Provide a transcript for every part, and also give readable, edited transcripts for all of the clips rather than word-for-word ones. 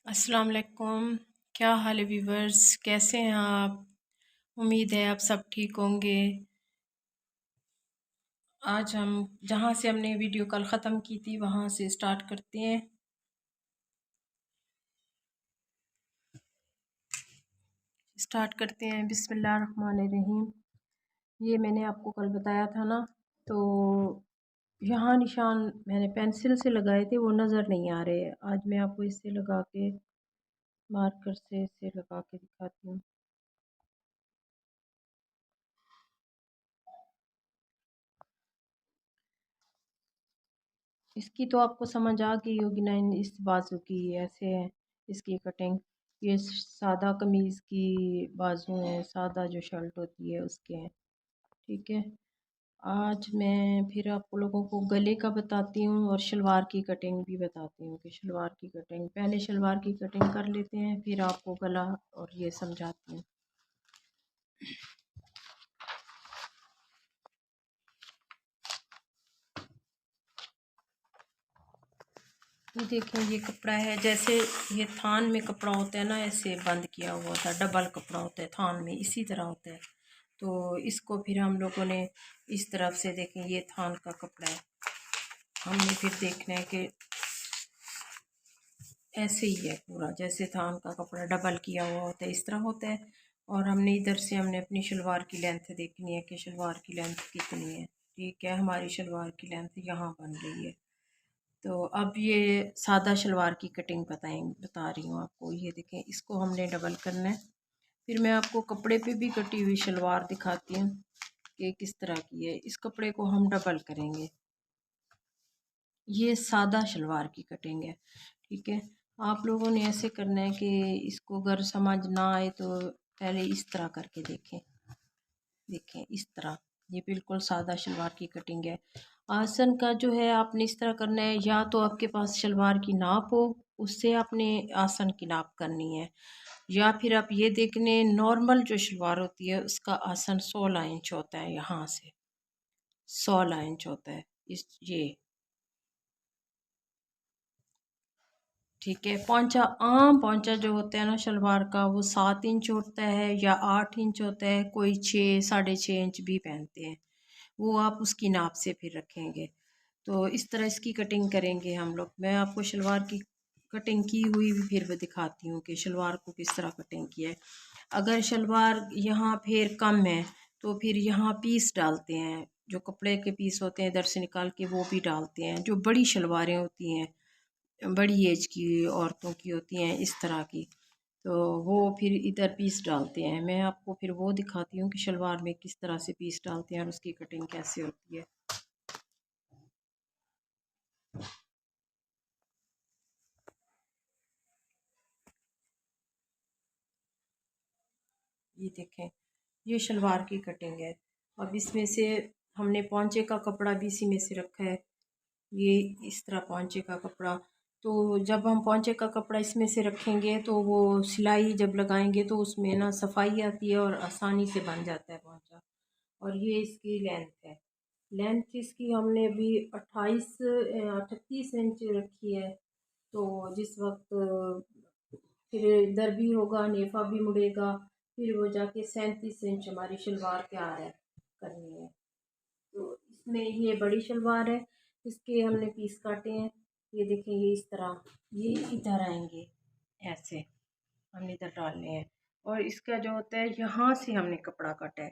अस्सलाम वालेकुम। क्या हाल है व्यूवर्स, कैसे हैं आप? उम्मीद है आप सब ठीक होंगे। आज हम जहाँ से हमने वीडियो कल ख़त्म की थी वहाँ से स्टार्ट करते हैं। बिस्मिल्लाहिर्रहमानिर्रहीम। ये मैंने आपको कल बताया था ना, तो यहाँ निशान मैंने पेंसिल से लगाए थे, वो नज़र नहीं आ रहे। आज मैं आपको इससे लगा के, मार्कर से इसे लगा के दिखाती हूँ। इसकी तो आपको समझ आ गई होगी ना, इस बाजू की ऐसे है इसकी कटिंग। ये सादा कमीज़ की बाजू है, सादा जो शर्ट होती है उसके हैं। ठीक है, आज मैं फिर आप लोगों को गले का बताती हूँ और शलवार की कटिंग भी बताती हूँ कि शलवार की कटिंग, पहले शलवार की कटिंग कर लेते हैं, फिर आपको गला और ये समझाती हूँ। ये देखें, ये कपड़ा है, जैसे ये थान में कपड़ा होता है ना, ऐसे बंद किया हुआ था, डबल कपड़ा होता है थान में, इसी तरह होता है। तो इसको फिर हम लोगों ने इस तरफ से, देखें ये थान का कपड़ा है, हमने फिर देखना है कि ऐसे ही है पूरा, जैसे थान का कपड़ा डबल किया हुआ होता है इस तरह होता है। और हमने इधर से हमने अपनी शलवार की लेंथ देखनी है कि शलवार की लेंथ कितनी है। ठीक है, हमारी शलवार की लेंथ यहाँ बन रही है। तो अब ये सादा शलवार की कटिंग बता रही हूँ आपको। ये देखें, इसको हमने डबल करना है। फिर मैं आपको कपड़े पे भी कटी हुई शलवार दिखाती हूँ कि किस तरह की है। इस कपड़े को हम डबल करेंगे। ये सादा शलवार की कटिंग है। ठीक है, आप लोगों ने ऐसे करना है कि इसको अगर समझ ना आए तो पहले इस तरह करके देखें। देखें इस तरह, ये बिल्कुल सादा शलवार की कटिंग है। आसन का जो है आपने इस तरह करना है, या तो आपके पास शलवार की नाप हो, उससे आपने आसन की नाप करनी है, या फिर आप ये देखने, नॉर्मल जो शलवार होती है उसका आसन 16 इंच होता है, यहाँ से 16 इंच होता है इस ये। ठीक है, पौंचा, आम पौंचा जो होता है ना शलवार का, वो 7 इंच होता है या 8 इंच होता है, कोई 6, 6.5 इंच भी पहनते हैं। वो आप उसकी नाप से फिर रखेंगे। तो इस तरह इसकी कटिंग करेंगे हम लोग। मैं आपको शलवार की कटिंग की हुई भी फिर भी दिखाती हूँ कि शलवार को किस तरह कटिंग किया है। अगर शलवार यहाँ फिर कम है तो फिर यहाँ पीस डालते हैं, जो कपड़े के पीस होते हैं इधर से निकाल के वो भी डालते हैं। जो बड़ी शलवारें होती हैं, बड़ी एज की औरतों की होती हैं इस तरह की, तो वो फिर इधर पीस डालते हैं। मैं आपको फिर वो दिखाती हूँ कि शलवार में किस तरह से पीस डालते हैं और उसकी कटिंग कैसे होती है। ये देखें, ये शलवार की कटिंग है। अब इसमें से हमने पौंचे का कपड़ा भी इसी में से रखा है। ये इस तरह पौंचे का कपड़ा, तो जब हम पौंचे का कपड़ा इसमें से रखेंगे तो वो सिलाई जब लगाएंगे तो उसमें ना सफाई आती है और आसानी से बन जाता है पौंचा। और ये इसकी लेंथ है। लेंथ इसकी हमने अभी 38 38 इंच रखी है। तो जिस वक्त फिर इधर भी होगा, नेफा भी मुड़ेगा, फिर वो जाके 37 इंच हमारी शलवार तैयार है करनी है। तो इसमें ये बड़ी शलवार है, इसके हमने पीस काटे हैं। ये देखें, ये इस तरह, ये इधर आएंगे ऐसे, हमने इधर डालने हैं। और इसका जो होता है, यहाँ से हमने कपड़ा काटा है।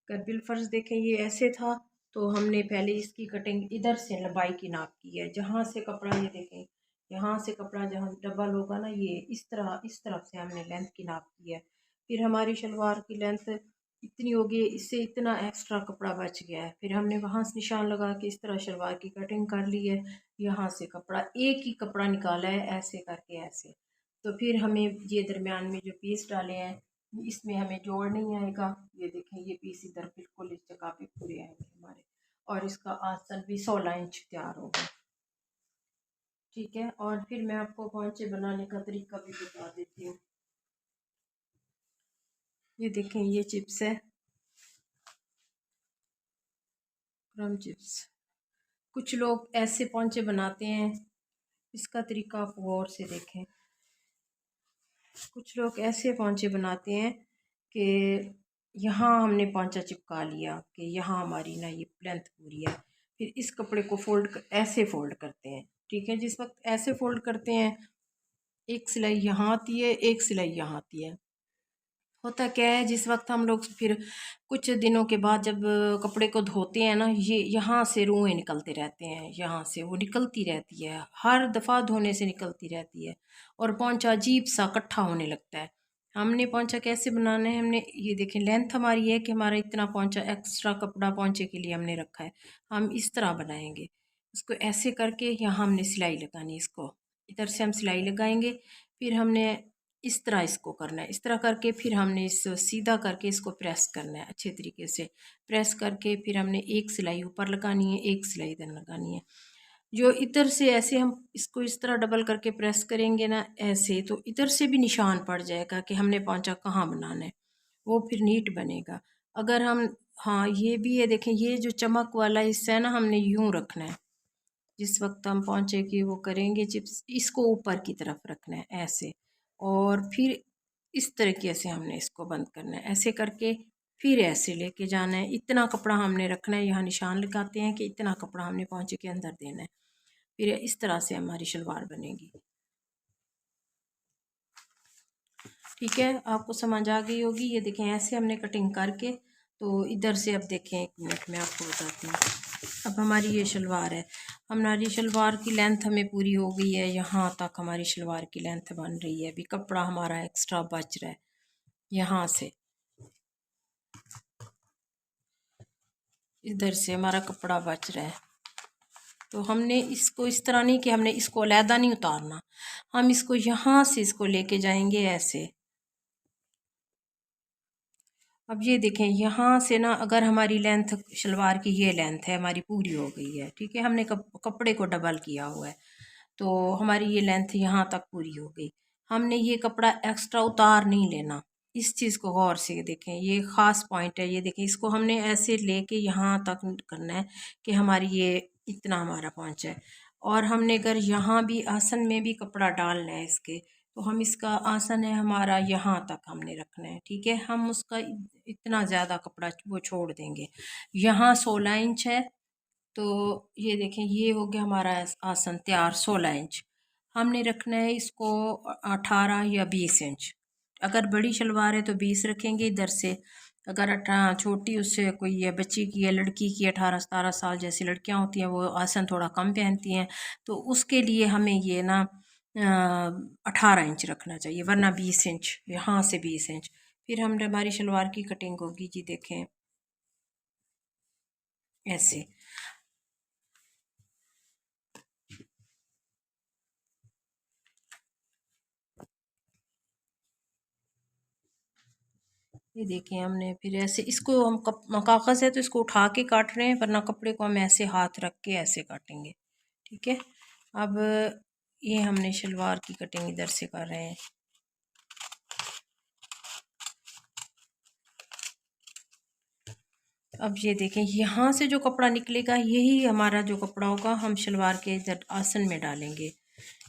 अगर बिलफर्ज देखें ये ऐसे था, तो हमने पहले इसकी कटिंग इधर से लंबाई की नाप की है। जहाँ से कपड़ा, ये देखें, यहाँ से कपड़ा जहाँ डबल होगा ना, ये इस तरह इस तरफ से हमने लेंथ की नाप की है। फिर हमारी शलवार की लेंथ इतनी होगी, इससे इतना एक्स्ट्रा कपड़ा बच गया है। फिर हमने वहाँ से निशान लगा के इस तरह शलवार की कटिंग कर ली है। यहाँ से कपड़ा, एक ही कपड़ा निकाला है ऐसे करके, ऐसे। तो फिर हमें ये दरमियान में जो पीस डाले हैं, इसमें हमें जोड़ नहीं आएगा। ये देखें, ये पीस इधर बिल्कुल इस जगह पे पूरे आएंगे हमारे। और इसका आंचल भी 16 इंच तैयार होगा। ठीक है, और फिर मैं आपको पौंचे बनाने का तरीका भी बता देती हूँ। ये देखें, ये चिप्स है, क्रम चिप्स। कुछ लोग ऐसे पौंचे बनाते हैं, इसका तरीका आप गौर से देखें। कुछ लोग ऐसे पोंचे बनाते हैं कि यहाँ हमने पोंचा चिपका लिया कि यहाँ हमारी ना ये लेंथ पूरी है, फिर इस कपड़े को ऐसे फोल्ड करते हैं। ठीक है, जिस वक्त ऐसे फोल्ड करते हैं, एक सिलाई यहाँ आती है, एक सिलाई यहाँ आती है। होता क्या है, जिस वक्त हम लोग फिर कुछ दिनों के बाद जब कपड़े को धोते हैं ना, ये यहाँ से रुएं निकलते रहते हैं, यहाँ से वो निकलती रहती है, हर दफ़ा धोने से निकलती रहती है और पोंचा अजीब सा इकट्ठा होने लगता है। हमने पोंचा कैसे बनाना है, हमने ये देखें लेंथ हमारी है कि हमारा इतना पोंचा एक्स्ट्रा कपड़ा पोंचे के लिए हमने रखा है, हम इस तरह बनाएंगे। इसको ऐसे करके यहाँ हमने सिलाई लगानी है, इसको इधर से हम सिलाई लगाएंगे, फिर हमने इस तरह इसको करना है, इस तरह करके फिर हमने इस सीधा करके इसको प्रेस करना है अच्छे तरीके से। प्रेस करके फिर हमने एक सिलाई ऊपर लगानी है, एक सिलाई इधर लगानी है। जो इधर से ऐसे हम इसको इस तरह डबल करके प्रेस करेंगे ना ऐसे, तो इधर से भी निशान पड़ जाएगा कि हमने पोंचा कहाँ बनाना है, वो फिर नीट बनेगा। अगर हम, हाँ ये भी है, देखें ये जो चमक वाला हिस्सा है ना, हमने यूँ रखना है। जिस वक्त हम पोंचे की वो करेंगे चिप्स, इसको ऊपर की तरफ रखना है ऐसे, और फिर इस तरीके से हमने इसको बंद करना है, ऐसे करके फिर ऐसे लेके जाना है। इतना कपड़ा हमने रखना है, यहाँ निशान लगाते हैं कि इतना कपड़ा हमने पोंचे के अंदर देना है, फिर इस तरह से हमारी शलवार बनेगी। ठीक है, आपको समझ आ गई होगी। ये देखें ऐसे हमने कटिंग करके, तो इधर से अब देखें, एक मिनट में आपको बताती हूँ। अब हमारी ये शलवार है, हमारी शलवार की लेंथ हमें पूरी हो गई है, यहाँ तक हमारी शलवार की लेंथ बन रही है। अभी कपड़ा हमारा एक्स्ट्रा बच रहा है, यहाँ से इधर से हमारा कपड़ा बच रहा है। तो हमने इसको इस तरह नहीं कि हमने इसको अलहदा नहीं उतारना, हम इसको यहाँ से इसको लेके जाएंगे ऐसे। अब ये देखें यहाँ से ना, अगर हमारी लेंथ शलवार की ये लेंथ है हमारी पूरी हो गई है, ठीक है, हमने कपड़े को डबल किया हुआ है, तो हमारी ये लेंथ यहाँ तक पूरी हो गई। हमने ये कपड़ा एक्स्ट्रा उतार नहीं लेना, इस चीज़ को गौर से देखें, ये ख़ास पॉइंट है। ये देखें, इसको हमने ऐसे लेके यहाँ तक करना है कि हमारी ये इतना हमारा पहुँचा है। और हमने अगर यहाँ भी आसन में भी कपड़ा डालना है इसके, तो हम इसका आसन है हमारा यहाँ तक हमने रखना है। ठीक है, हम उसका इतना ज़्यादा कपड़ा वो छोड़ देंगे। यहाँ 16 इंच है, तो ये देखें ये हो गया हमारा आसन तैयार। 16 इंच हमने रखना है इसको, 18 या 20 इंच। अगर बड़ी शलवार है तो 20 रखेंगे इधर से, अगर 18 छोटी उससे कोई है बच्ची की है, लड़की की 18-17 साल जैसी लड़कियां होती हैं, वो आसन थोड़ा कम पहनती हैं, तो उसके लिए हमें ये ना 18 इंच रखना चाहिए, वरना 20 इंच, यहाँ से 20 इंच। फिर हम हमारी शलवार की कटिंग होगी जी, देखें ऐसे। ये देखिए हमने फिर ऐसे इसको, हम कागज़ है तो इसको उठा के काट रहे हैं, वरना कपड़े को हम ऐसे हाथ रख के ऐसे काटेंगे। ठीक है, अब ये हमने शलवार की कटिंग इधर से कर रहे हैं। अब ये देखें यहाँ से जो कपड़ा निकलेगा, यही हमारा जो कपड़ा होगा हम शलवार के इधर आसन में डालेंगे।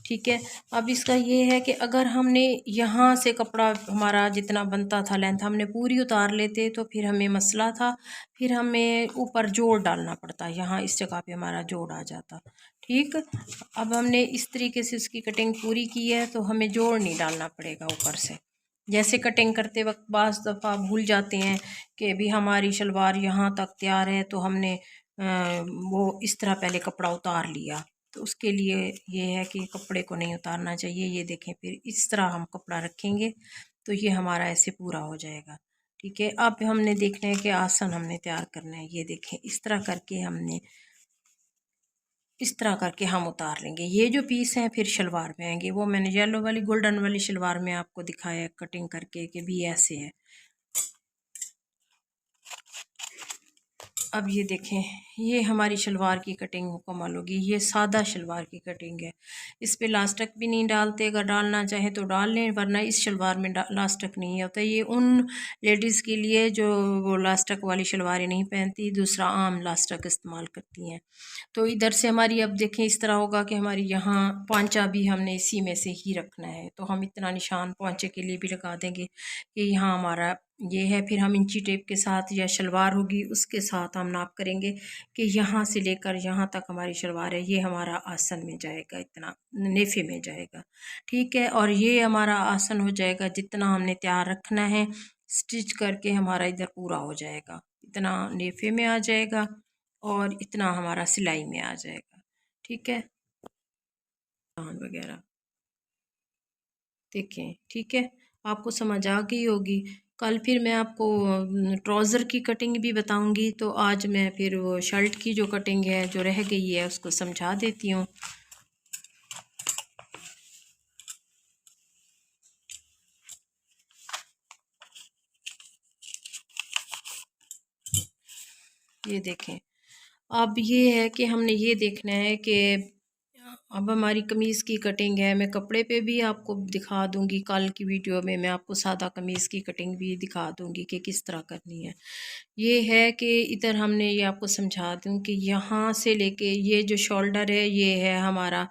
ठीक है, अब इसका ये है कि अगर हमने यहाँ से कपड़ा हमारा जितना बनता था लेंथ हमने पूरी उतार लेते, तो फिर हमें मसला था, फिर हमें ऊपर जोड़ डालना पड़ता, यहाँ इस जगह पे हमारा जोड़ आ जाता। ठीक, अब हमने इस तरीके से उसकी कटिंग पूरी की है, तो हमें जोड़ नहीं डालना पड़ेगा ऊपर से। जैसे कटिंग करते वक्त बाज़ दफ़ा भूल जाते हैं कि अभी हमारी शलवार यहाँ तक तैयार है, तो हमने वो इस तरह पहले कपड़ा उतार लिया, तो उसके लिए ये है कि कपड़े को नहीं उतारना चाहिए। ये देखें, फिर इस तरह हम कपड़ा रखेंगे तो ये हमारा ऐसे पूरा हो जाएगा। ठीक है, अब हमने देखना है कि आसन हमने तैयार करना है। ये देखें इस तरह करके हमने, इस तरह करके हम उतार लेंगे। ये जो पीस हैं फिर शलवार में आएंगे, वो मैंने येलो वाली गोल्डन वाली शलवार में आपको दिखाया कटिंग करके कि भी ऐसे है। अब ये देखें, ये हमारी शलवार की कटिंग मुकम्मल होगी। ये सादा शलवार की कटिंग है, इस पे लास्टक भी नहीं डालते। अगर डालना चाहें तो डाल लें, वरना इस शलवार में लास्टक नहीं होता। ये उन लेडीज़ के लिए जो वो लास्टक वाली शलवारें नहीं पहनती, दूसरा आम लास्टक इस्तेमाल करती हैं। तो इधर से हमारी, अब देखें, इस तरह होगा कि हमारी यहाँ पांचा भी हमने इसी में से ही रखना है। तो हम इतना निशान पांचे के लिए भी लगा देंगे कि यहाँ हमारा ये है। फिर हम इंची टेप के साथ, या शलवार होगी उसके साथ हम नाप करेंगे कि यहाँ से लेकर यहाँ तक हमारी शलवार है, ये हमारा आसन में जाएगा, इतना नेफे में जाएगा। ठीक है, और ये हमारा आसन हो जाएगा जितना हमने तैयार रखना है। स्टिच करके हमारा इधर पूरा हो जाएगा, इतना नेफे में आ जाएगा और इतना हमारा सिलाई में आ जाएगा। ठीक है, वगैरह देखें। ठीक है, आपको समझ आ गई होगी। कल फिर मैं आपको ट्राउज़र की कटिंग भी बताऊंगी। तो आज मैं फिर वो शर्ट की जो कटिंग है जो रह गई है उसको समझा देती हूँ। ये देखें, अब ये है कि हमने ये देखना है कि अब हमारी कमीज़ की कटिंग है। मैं कपड़े पे भी आपको दिखा दूंगी, कल की वीडियो में मैं आपको सादा कमीज़ की कटिंग भी दिखा दूंगी कि किस तरह करनी है। ये है कि इधर हमने, ये आपको समझा दूं कि यहाँ से लेके ये जो शोल्डर है ये है हमारा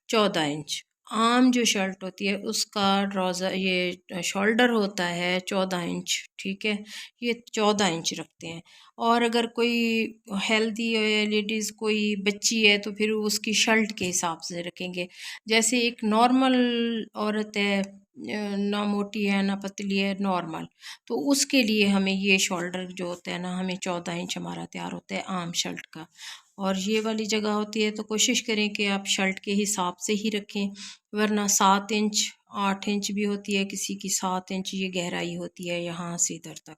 14 इंच। आम जो शर्ट होती है उसका ट्राउज़र, ये शोल्डर होता है 14 इंच। ठीक है, ये 14 इंच रखते हैं। और अगर कोई हेल्दी लेडीज़, कोई बच्ची है, तो फिर उसकी शर्ट के हिसाब से रखेंगे। जैसे एक नॉर्मल औरत है, ना मोटी है ना पतली है, नॉर्मल, तो उसके लिए हमें ये शोल्डर जो होता है ना, हमें 14 इंच हमारा तैयार होता है आम शर्ट का। और ये वाली जगह होती है तो कोशिश करें कि आप शर्ट के हिसाब से ही रखें, वरना 7 इंच 8 इंच भी होती है किसी की, 7 इंच ये गहराई होती है यहाँ से इधर तक।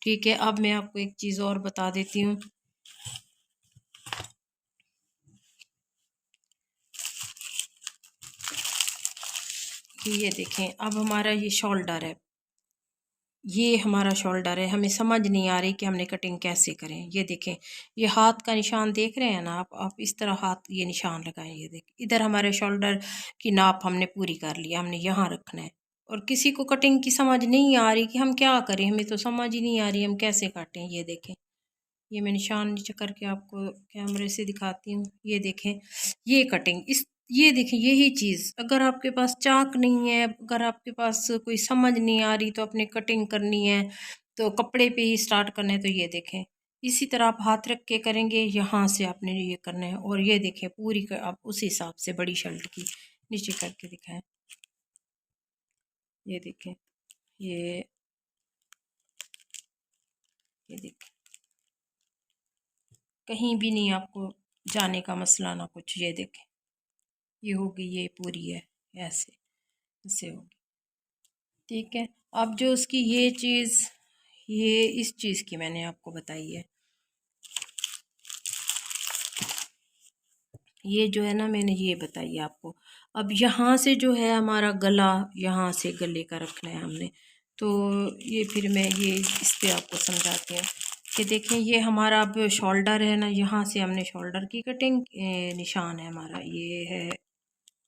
ठीक है, अब मैं आपको एक चीज़ और बता देती हूँ कि ये देखें, अब हमारा ये शोल्डर है, ये हमारा शोल्डर है। हमें समझ नहीं आ रही कि हमने कटिंग कैसे करें। ये देखें, ये हाथ का निशान देख रहे हैं ना आप इस तरह हाथ, ये निशान लगाएं। ये देखें, इधर हमारे शोल्डर की नाप हमने पूरी कर लिया, हमने यहाँ रखना है। और किसी को कटिंग की समझ नहीं आ रही कि हम क्या करें, हमें तो समझ ही नहीं आ रही हम कैसे काटें। ये देखें, ये मैं निशान नीचे करके आपको कैमरे से दिखाती हूँ। ये देखें, ये कटिंग, इस, ये देखें, यही चीज़, अगर आपके पास चाक नहीं है, अगर आपके पास कोई समझ नहीं आ रही तो अपने कटिंग करनी है तो कपड़े पे ही स्टार्ट करना है। तो ये देखें, इसी तरह आप हाथ रख के करेंगे, यहाँ से आपने ये करना है। और ये देखें पूरी आप उस हिसाब से बड़ी शर्ट की नीचे करके दिखाएं। ये देखें, ये ये देखें, कहीं भी नहीं आपको जाने का मसला ना कुछ। ये देखें, ये होगी, ये पूरी है, ऐसे ऐसे होगी। ठीक है, अब जो उसकी ये चीज़, ये इस चीज़ की मैंने आपको बताई है, ये जो है ना मैंने ये बताई है आपको। अब यहाँ से जो है हमारा गला, यहाँ से गले का रखना है हमने। तो ये फिर मैं ये इस पे आपको समझाती हूँ कि देखें, ये हमारा अब शोल्डर है ना, यहाँ से हमने शोल्डर की कटिंग, निशान है हमारा, ये है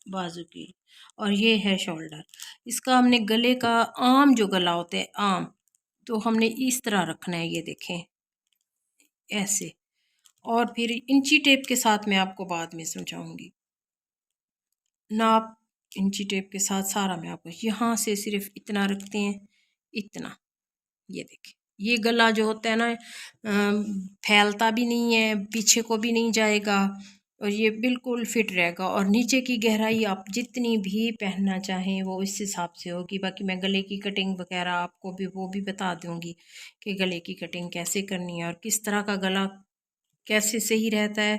बाजू की, और ये है शोल्डर। इसका हमने गले का, आम जो गला होता है आम, तो हमने इस तरह रखना है। ये देखें, ऐसे। और फिर इंची टेप के साथ मैं आपको बाद में समझाऊंगी नाप। इंची टेप के साथ सारा मैं आपको, यहाँ से सिर्फ इतना रखते हैं, इतना। ये देखें, ये गला जो होता है ना, फैलता भी नहीं है, पीछे को भी नहीं जाएगा, और ये बिल्कुल फिट रहेगा। और नीचे की गहराई आप जितनी भी पहनना चाहें वो इस हिसाब से होगी। बाकी मैं गले की कटिंग वगैरह आपको भी वो भी बता दूंगी कि गले की कटिंग कैसे करनी है और किस तरह का गला कैसे सही रहता है।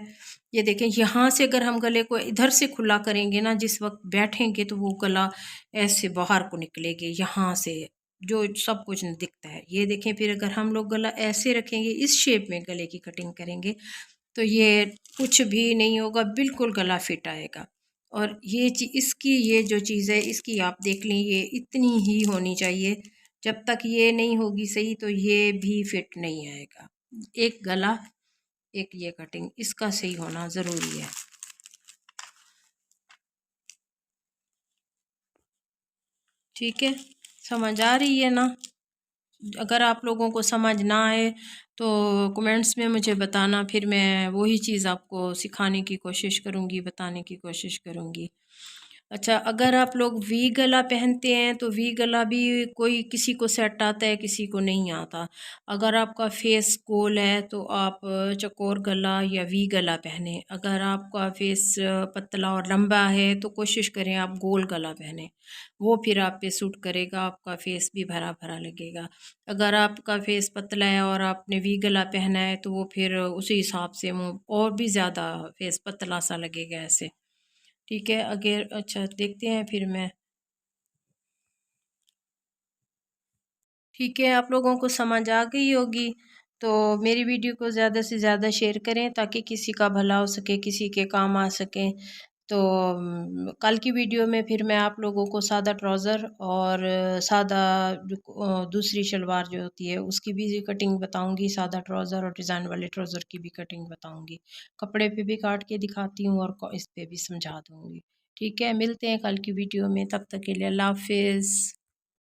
ये देखें, यहाँ से अगर हम गले को इधर से खुला करेंगे ना, जिस वक्त बैठेंगे तो वो गला ऐसे बाहर को निकलेंगे, यहाँ से जो सब कुछ दिखता है। ये देखें, फिर अगर हम लोग गला ऐसे रखेंगे, इस शेप में गले की कटिंग करेंगे, तो ये कुछ भी नहीं होगा, बिल्कुल गला फिट आएगा। और ये इसकी ये जो चीज़ है इसकी आप देख लें, ये इतनी ही होनी चाहिए। जब तक ये नहीं होगी सही तो ये भी फिट नहीं आएगा। एक गला एक ये कटिंग, इसका सही होना ज़रूरी है। ठीक है, समझ आ रही है ना? अगर आप लोगों को समझ ना आए तो कमेंट्स में मुझे बताना, फिर मैं वही चीज़ आपको सिखाने की कोशिश करूँगी, बताने की कोशिश करूँगी। अच्छा, अगर आप लोग वी गला पहनते हैं तो वी गला भी कोई किसी को सेट आता है, किसी को नहीं आता। अगर आपका फेस गोल है तो आप चौकोर गला या वी गला पहने। अगर आपका फेस पतला और लंबा है तो कोशिश करें आप गोल गला पहने, वो फिर आप पे सूट करेगा, आपका फेस भी भरा भरा लगेगा। अगर आपका फेस पतला है और आपने वी गला पहना है तो वो फिर उसी हिसाब से मुँह और भी ज़्यादा फेस पतला सा लगेगा ऐसे। ठीक है, अगर अच्छा देखते हैं फिर मैं। ठीक है, आप लोगों को समझ आ गई होगी। तो मेरी वीडियो को ज़्यादा से ज़्यादा शेयर करें ताकि किसी का भला हो सके, किसी के काम आ सके। तो कल की वीडियो में फिर मैं आप लोगों को सादा ट्राउज़र और सादा दूसरी शलवार जो होती है उसकी भी कटिंग बताऊंगी, सादा ट्राउज़र और डिज़ाइन वाले ट्राउज़र की भी कटिंग बताऊंगी। कपड़े पे भी काट के दिखाती हूँ और इस पे भी समझा दूंगी। ठीक है, मिलते हैं कल की वीडियो में, तब तक के लिए अल्लाह हाफिज़।